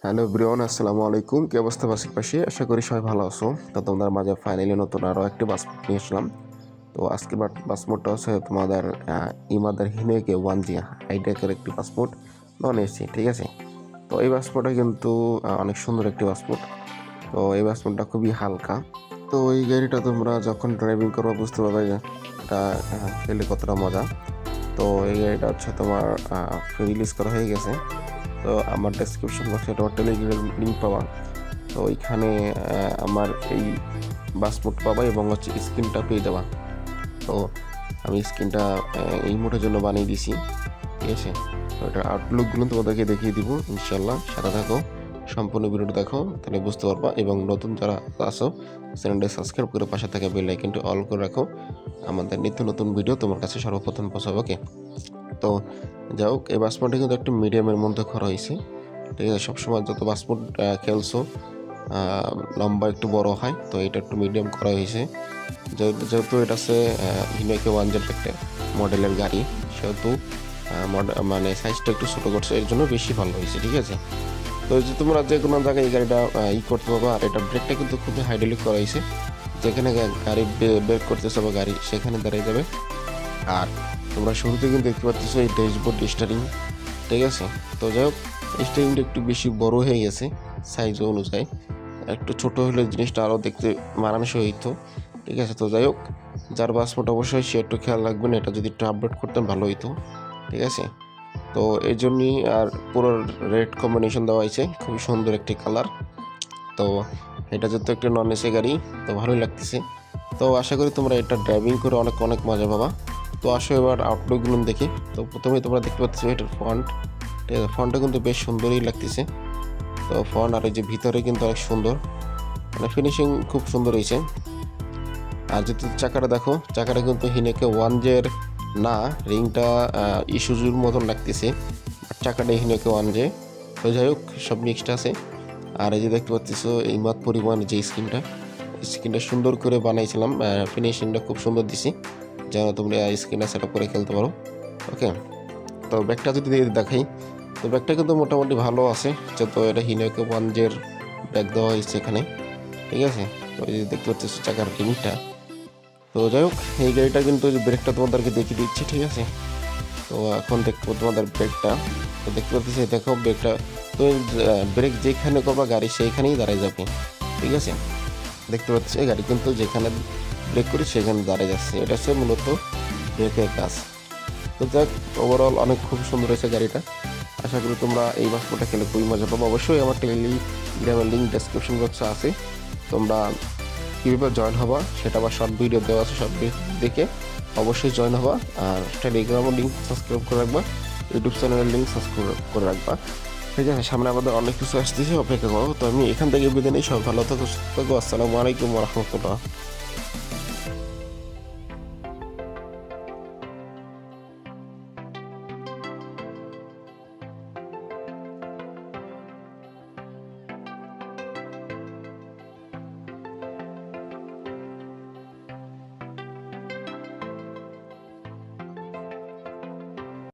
Hello everyone, আসসালামু আলাইকুম। কি অবস্থা পাশে? আশা করি সবাই ভালো আছো। তো তোমাদের মাঝে ফাইনালি নতুন আরও একটি বাস নিয়ে আসলাম। তো আজকের পাসপোর্টটা হচ্ছে তোমাদের ইমাদার হিনেকে 1G হাইটেকের একটি পাসপোর্ট নন এসি, ঠিক আছে। তো এই পাসপোর্টটা কিন্তু অনেক সুন্দর একটি পাসপোর্ট। তো এই পাসপোর্টটা খুবই হালকা। তো এই গাড়িটা তোমরা যখন ড্রাইভিং করবে বুঝতে পারবে যে এটা খেলে কতটা মজা। তো এই গাড়িটা হচ্ছে তোমার রিলিজ করা হয়ে গেছে। তো আমার ডেসক্রিপশন বক্সে তোমার টেলিগ্রাম লিঙ্ক পাওয়া। তো ওইখানে আমার এই পাসপোর্ট পাবা এবং হচ্ছে স্ক্রিনটা পেয়ে যাবা। তো আমি স্ক্রিনটা এই মুহূর্তের জন্য বানিয়ে দিছি, ঠিক আছে। তো এটার আউটলুকগুলো তোমাদেরকে দেখিয়ে দিব ইনশাল্লাহ। সাথে থাকো, সম্পূর্ণ ভিডিওটা দেখো, তাহলে বুঝতে পারবা। এবং নতুন যারা আসো চ্যানেলটা সাবস্ক্রাইব করে পাশে থাকা বেল আইকনটি অল করে রাখো। আমাদের নিত্য নতুন ভিডিও তোমার কাছে সর্বপ্রথম পৌঁছাবে, ওকে। তো যাই হোক, এই পাসপোর্টটা কিন্তু একটু মিডিয়ামের মধ্যে করা হয়েছে, ঠিক আছে। সবসময় যত পাসপোর্ট খেলছো লম্বা একটু বড় হয়, তো এটা একটু মিডিয়াম করা হয়েছে। যেহেতু এটা আছে হিনোকে 1G একটা মডেলের গাড়ি, সেহেতু মানে সাইজটা একটু ছোটো করছে, এর জন্য বেশি ভালো হয়েছে, ঠিক আছে। তো এই যে তোমরা যে কোনো জায়গায় এই গাড়িটা করতে পারবো। আর এটা ব্রেকটা কিন্তু খুবই হাইড্রোলিক করা হয়েছে, যেখানে গাড়ি ব্রেক করতেছে বা গাড়ি সেখানে দাঁড়িয়ে যাবে। আর তোমরা শুরুতে কিন্তু দেখতে পাচ্ছ এই ড্যাশবোর্ড স্টারিং, ঠিক আছে। তো যাই হোক, স্টারিংটা একটু বেশি বড় হয়ে গেছে সাইজ অনুযায়ী। একটু ছোট হলে জিনিসটা আরও দেখতে মানানসই হইতো, ঠিক আছে। তো যাই হোক, যার পাসপোর্ট অবশ্যই সে একটু খেয়াল রাখবেন, এটা যদি একটু আপডেট করতেন ভালো হইতো, ঠিক আছে। তো এই জন্যই আর পুরো রেড কম্বিনেশন দেওয়া হয়েছে, খুবই সুন্দর একটি কালার। তো এটা যেহেতু একটা নন এসি গাড়ি, তো ভালোই লাগতেছে। তো আশা করি তোমরা এটা ড্রাইভিং করে অনেক অনেক মজা পাবা। তো আসো এবার আউটলুকগুলো দেখি। তো প্রথমে তোমরা দেখতে পাচ্ছ এটার ফন্ট, ঠিক আছে। ফন্টটা কিন্তু বেশ সুন্দরই লাগতেছে। তো ফন্ট আর এই যে ভিতরে কিন্তু অনেক সুন্দর, মানে ফিনিশিং খুব সুন্দর হয়েছে। আর যদি চাকাটা দেখো, চাকাটা কিন্তু হিনেকে 1G না, রিংটা ইস্যুজুর মতন লাগতেছে, চাকাটা হিনেকে 1G। তো যাই হোক, সব মিক্সড আছে। আর এই যে দেখতে পাচ্ছ এই মাত পরিমাণে যে স্ক্রিনটা সুন্দর করে বানাইছিলাম, ফিনিশিংটা খুব সুন্দর দিছি, যেন তোমরা স্ক্রিনটা সেট আপ করে খেলতে পারো, ওকে। তো ব্যাগটা যদি দেখাই, তো ব্যাগটা কিন্তু মোটামুটি ভালো আছে, যেহেতু এটা হিনোকে 1G ব্যাগ দেওয়া হয়েছে এখানে, ঠিক আছে। তো এই যে দেখতে পাচ্ছ চাকার রিংটা। তো যাই হোক, এই গাড়িটা কিন্তু ব্রেকটা তোমাদেরকে দেখিয়ে দিচ্ছি, ঠিক আছে। তো এখন দেখবো তোমাদের ব্রেকটা। তো দেখতে পাচ্ছি, দেখো ব্রেকটা। তো ব্রেক যেখানে করবা গাড়ি সেইখানেই দাঁড়িয়ে যাবে, ঠিক আছে। দেখতে পাচ্ছি গাড়ি কিন্তু যেখানে ব্রেক করি সেখানে দাঁড়িয়ে যাচ্ছে, এটা হচ্ছে মূলত ব্রেকের কাজ। তো যাক, ওভারঅল অনেক খুব সুন্দর হয়েছে গাড়িটা। আশা করি তোমরা এই পাসপোর্টটা খেলে খুবই মজা পাবো। অবশ্যই আমার টেলিগ্রামের লিঙ্ক ডেসক্রিপশন বক্সে আছে, তোমরা কীভাবে জয়েন হবা সেটা আবার শর্ট ভিডিও দেওয়া আছে, শর্ট ভিডিও দেখে অবশ্যই জয়েন হবা। আর টেলিগ্রামের লিঙ্ক সাবস্ক্রাইব করে রাখবা, ইউটিউব চ্যানেলের লিঙ্ক সাবস্ক্রাইব করে রাখবা, ঠিক আছে। সামনে আমাদের অনেক কিছু আসতেছে, অপেক্ষা করো। তো আমি এখান থেকে বিদায় নিই, সব ভালো থাকো, সুস্থ থাকো। আসসালামু আলাইকুম রহমতুল্লাহ।